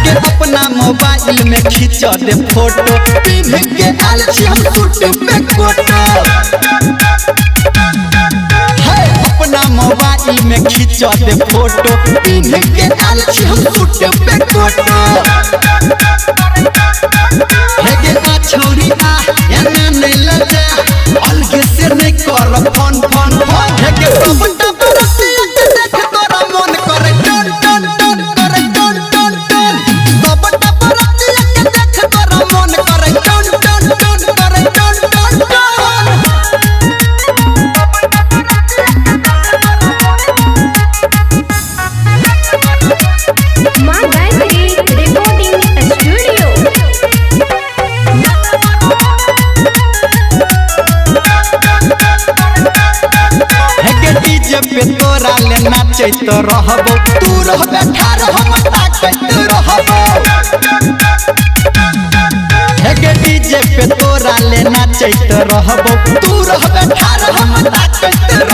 mobile में खींचा दे photo TV के आल छी हम सूट पे कोटो है अपना मोबाइल में खींचा दे फोटो टीवी के आल छी हम सूट पे कोटो है के आ छोरी आ या ना नहीं लजा अलग से नहीं कर फोन फोन है के सबटा परसी देख तोरा मन करे टन टन टन करे टन टन टन सबटा परसी देख तोरा मन करे टन टन टन करे टन टन टन मां गायत्री रिकॉर्डिंग स्टूडियो डीजे पे तोरा ले नाचे तो रहबो तू रहबे ठार हम ताकत रहबो हे के डीजे पे तोरा ले नाचे तो रहबो तू रहबे ठार हम ताकत